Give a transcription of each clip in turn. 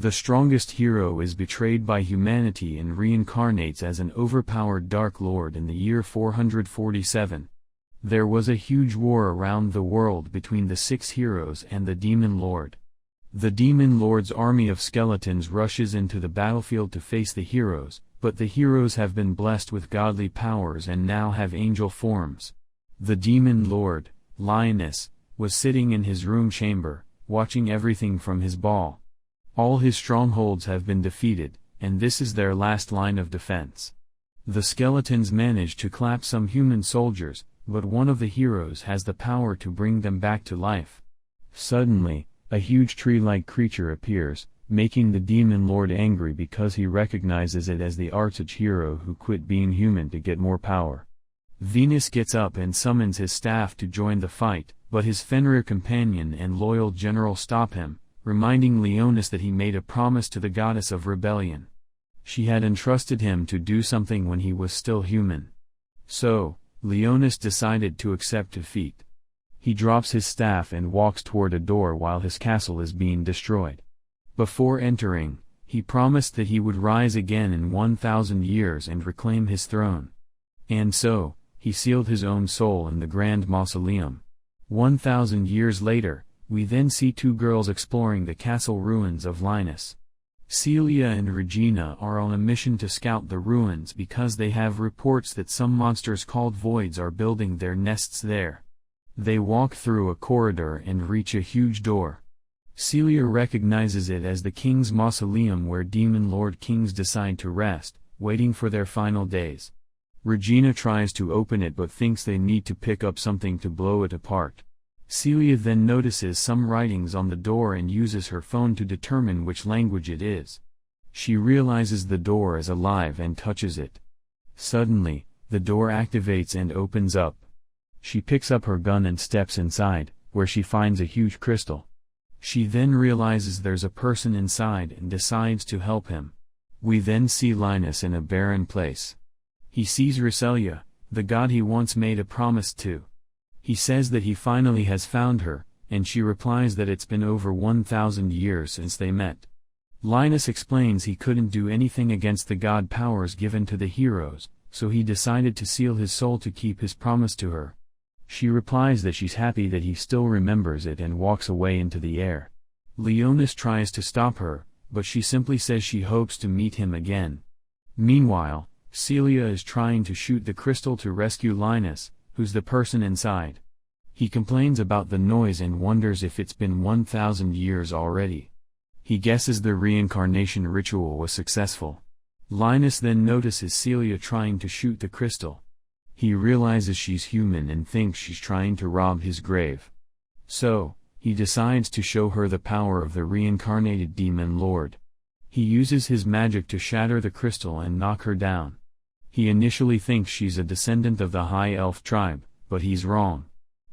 The strongest hero is betrayed by humanity and reincarnates as an overpowered Dark Lord in the year 447. There was a huge war around the world between the 6 heroes and the Demon Lord. The Demon Lord's army of skeletons rushes into the battlefield to face the heroes, but the heroes have been blessed with godly powers and now have angel forms. The Demon Lord, Linus, was sitting in his room chamber, watching everything from his ball. All his strongholds have been defeated, and this is their last line of defense. The skeletons manage to clap some human soldiers, but one of the heroes has the power to bring them back to life. Suddenly, a huge tree-like creature appears, making the Demon Lord angry because he recognizes it as the arch-hero who quit being human to get more power. Venus gets up and summons his staff to join the fight, but his Fenrir companion and loyal general stop him, reminding Leonis that he made a promise to the goddess of rebellion. She had entrusted him to do something when he was still human. So, Leonis decided to accept defeat. He drops his staff and walks toward a door while his castle is being destroyed. Before entering, he promised that he would rise again in 1,000 years and reclaim his throne. And so, he sealed his own soul in the Grand Mausoleum. 1,000 years later, we then see 2 girls exploring the castle ruins of Linus. Celia and Regina are on a mission to scout the ruins because they have reports that some monsters called voids are building their nests there. They walk through a corridor and reach a huge door. Celia recognizes it as the king's mausoleum where Demon Lord kings decide to rest, waiting for their final days. Regina tries to open it but thinks they need to pick up something to blow it apart. Celia then notices some writings on the door and uses her phone to determine which language it is. She realizes the door is alive and touches it. Suddenly, the door activates and opens up. She picks up her gun and steps inside, where she finds a huge crystal. She then realizes there's a person inside and decides to help him. We then see Linus in a barren place. He sees Roselia, the god he once made a promise to. He says that he finally has found her, and she replies that it's been over 1,000 years since they met. Linus explains he couldn't do anything against the god powers given to the heroes, so he decided to seal his soul to keep his promise to her. She replies that she's happy that he still remembers it and walks away into the air. Leonis tries to stop her, but she simply says she hopes to meet him again. Meanwhile, Celia is trying to shoot the crystal to rescue Linus, who's the person inside. He complains about the noise and wonders if it's been 1,000 years already. He guesses the reincarnation ritual was successful. Linus then notices Celia trying to shoot the crystal. He realizes she's human and thinks she's trying to rob his grave. So, he decides to show her the power of the reincarnated Demon Lord. He uses his magic to shatter the crystal and knock her down. He initially thinks she's a descendant of the High Elf tribe, but he's wrong.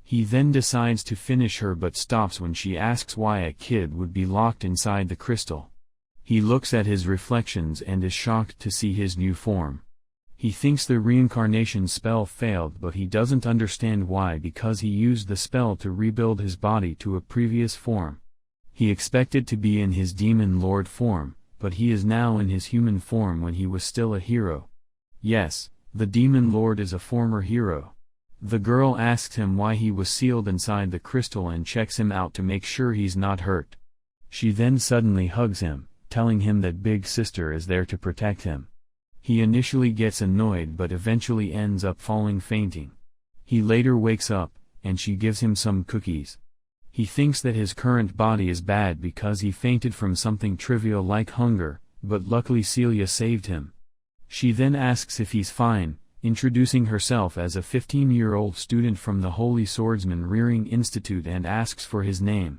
He then decides to finish her but stops when she asks why a kid would be locked inside the crystal. He looks at his reflections and is shocked to see his new form. He thinks the reincarnation spell failed but he doesn't understand why because he used the spell to rebuild his body to a previous form. He expected to be in his Demon Lord form, but he is now in his human form when he was still a hero. Yes, the Demon Lord is a former hero. The girl asks him why he was sealed inside the crystal and checks him out to make sure he's not hurt. She then suddenly hugs him, telling him that Big Sister is there to protect him. He initially gets annoyed but eventually ends up falling fainting. He later wakes up, and she gives him some cookies. He thinks that his current body is bad because he fainted from something trivial like hunger, but luckily Celia saved him. She then asks if he's fine, introducing herself as a 15-year-old student from the Holy Swordsman Rearing Institute and asks for his name.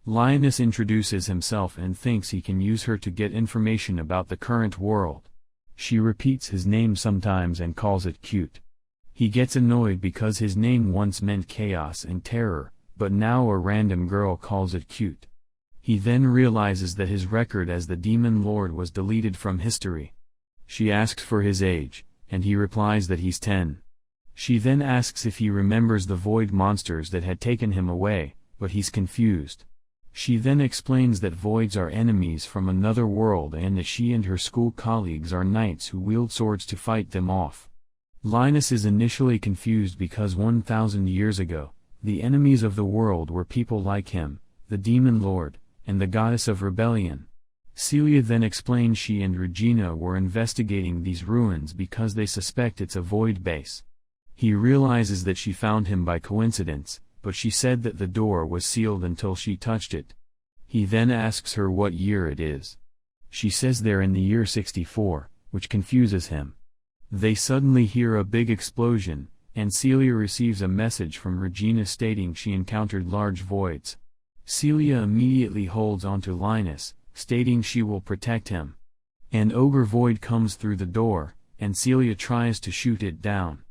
Linus introduces himself and thinks he can use her to get information about the current world. She repeats his name sometimes and calls it cute. He gets annoyed because his name once meant chaos and terror, but now a random girl calls it cute. He then realizes that his record as the Demon Lord was deleted from history. She asks for his age, and he replies that he's 10. She then asks if he remembers the void monsters that had taken him away, but he's confused. She then explains that voids are enemies from another world and that she and her school colleagues are knights who wield swords to fight them off. Linus is initially confused because 1,000 years ago, the enemies of the world were people like him, the Demon Lord, and the Goddess of Rebellion. Celia then explains she and Regina were investigating these ruins because they suspect it's a void base. He realizes that she found him by coincidence, but she said that the door was sealed until she touched it. He then asks her what year it is. She says they're in the year 64, which confuses him. They suddenly hear a big explosion, and Celia receives a message from Regina stating she encountered large voids. Celia immediately holds onto Linus, stating she will protect him. An ogre void comes through the door, and Celia tries to shoot it down.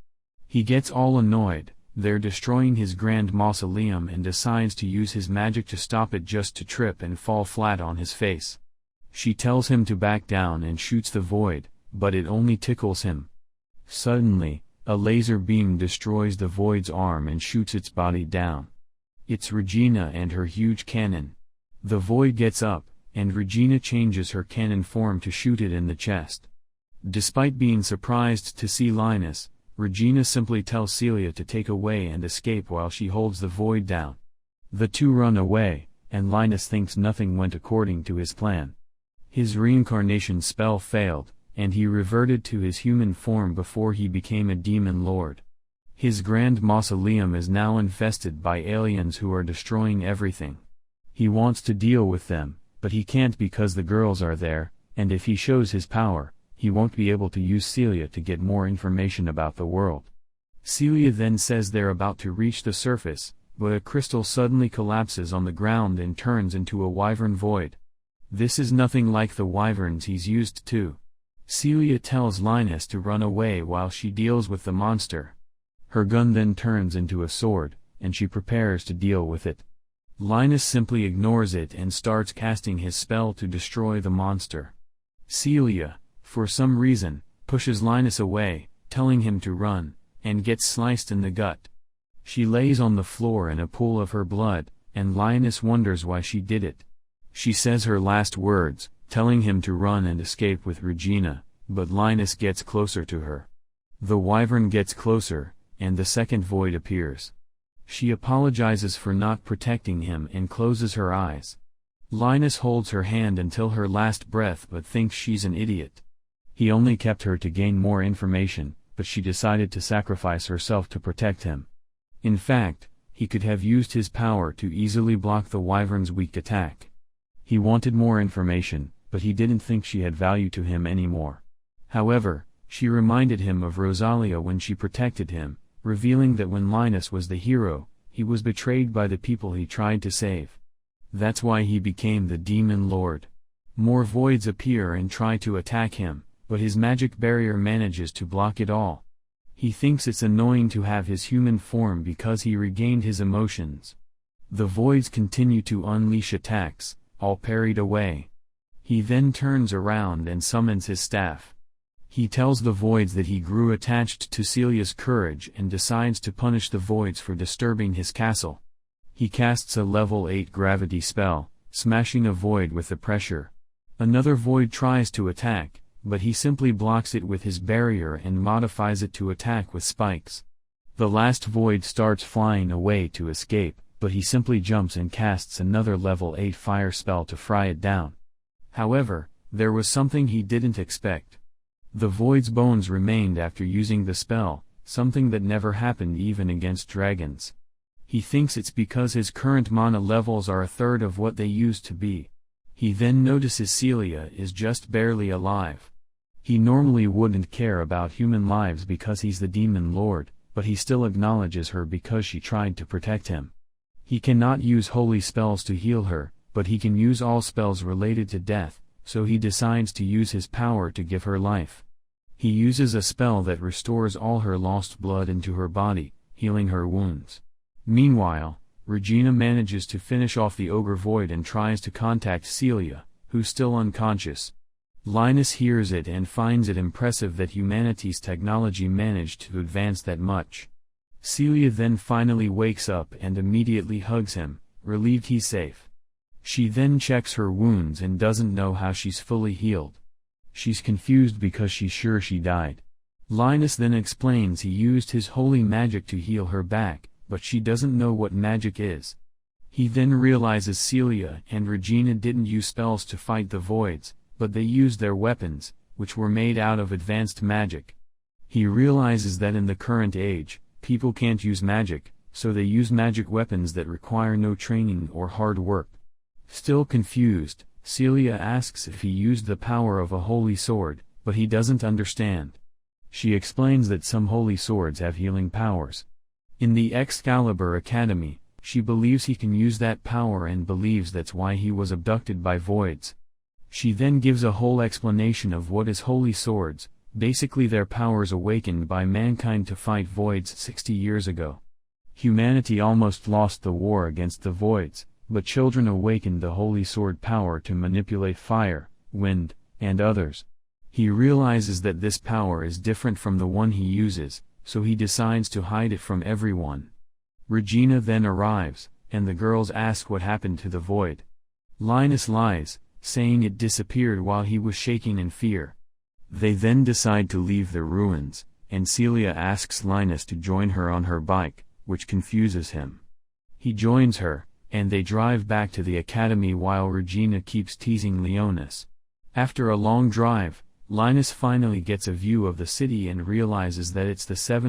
He gets all annoyed, they're destroying his grand mausoleum, and decides to use his magic to stop it just to trip and fall flat on his face. She tells him to back down and shoots the void, but it only tickles him. Suddenly, a laser beam destroys the void's arm and shoots its body down. It's Regina and her huge cannon. The void gets up, and Regina changes her cannon form to shoot it in the chest. Despite being surprised to see Linus, Regina simply tells Celia to take away and escape while she holds the void down. The two run away, and Linus thinks nothing went according to his plan. His reincarnation spell failed, and he reverted to his human form before he became a demon lord. His grand mausoleum is now infested by aliens who are destroying everything. He wants to deal with them, but he can't because the girls are there, and if he shows his power, he won't be able to use Celia to get more information about the world. Celia then says they're about to reach the surface, but a crystal suddenly collapses on the ground and turns into a wyvern void. This is nothing like the wyverns he's used to. Celia tells Linus to run away while she deals with the monster. Her gun then turns into a sword, and she prepares to deal with it. Linus simply ignores it and starts casting his spell to destroy the monster. Celia, for some reason, pushes Linus away, telling him to run, and gets sliced in the gut. She lays on the floor in a pool of her blood, and Linus wonders why she did it. She says her last words, telling him to run and escape with Regina, but Linus gets closer to her. The wyvern gets closer, and the second void appears. She apologizes for not protecting him and closes her eyes. Linus holds her hand until her last breath but thinks she's an idiot. He only kept her to gain more information, but she decided to sacrifice herself to protect him. In fact, he could have used his power to easily block the wyvern's weak attack. He wanted more information, but he didn't think she had value to him anymore. However, she reminded him of Rosalia when she protected him, revealing that when Linus was the hero, he was betrayed by the people he tried to save. That's why he became the Demon Lord. More voids appear and try to attack him, but his magic barrier manages to block it all. He thinks it's annoying to have his human form because he regained his emotions. The voids continue to unleash attacks, all parried away. He then turns around and summons his staff. He tells the voids that he grew attached to Celia's courage and decides to punish the voids for disturbing his castle. He casts a level 8 gravity spell, smashing a void with the pressure. Another void tries to attack, but he simply blocks it with his barrier and modifies it to attack with spikes. The last void starts flying away to escape, but he simply jumps and casts another level 8 fire spell to fry it down. However, there was something he didn't expect. The void's bones remained after using the spell, something that never happened even against dragons. He thinks it's because his current mana levels are a third of what they used to be. He then notices Celia is just barely alive. He normally wouldn't care about human lives because he's the Demon Lord, but he still acknowledges her because she tried to protect him. He cannot use holy spells to heal her, but he can use all spells related to death, so he decides to use his power to give her life. He uses a spell that restores all her lost blood into her body, healing her wounds. Meanwhile, Regina manages to finish off the ogre void and tries to contact Celia, who's still unconscious. Linus hears it and finds it impressive that humanity's technology managed to advance that much. Celia then finally wakes up and immediately hugs him, relieved he's safe. She then checks her wounds and doesn't know how she's fully healed. She's confused because she's sure she died. Linus then explains he used his holy magic to heal her back, but she doesn't know what magic is. He then realizes Celia and Regina didn't use spells to fight the voids, but they used their weapons, which were made out of advanced magic. He realizes that in the current age, people can't use magic, so they use magic weapons that require no training or hard work. Still confused, Celia asks if he used the power of a holy sword, but he doesn't understand. She explains that some holy swords have healing powers. In the Excalibur Academy, she believes he can use that power and believes that's why he was abducted by voids. She then gives a whole explanation of what is holy swords, basically their powers awakened by mankind to fight voids 60 years ago. Humanity almost lost the war against the voids, but children awakened the holy sword power to manipulate fire, wind, and others. He realizes that this power is different from the one he uses, so he decides to hide it from everyone. Regina then arrives, and the girls ask what happened to the void. Linus lies, saying it disappeared while he was shaking in fear. They then decide to leave the ruins, and Celia asks Linus to join her on her bike, which confuses him. He joins her, and they drive back to the academy while Regina keeps teasing Leonis. After a long drive, Linus finally gets a view of the city and realizes that it's the 7th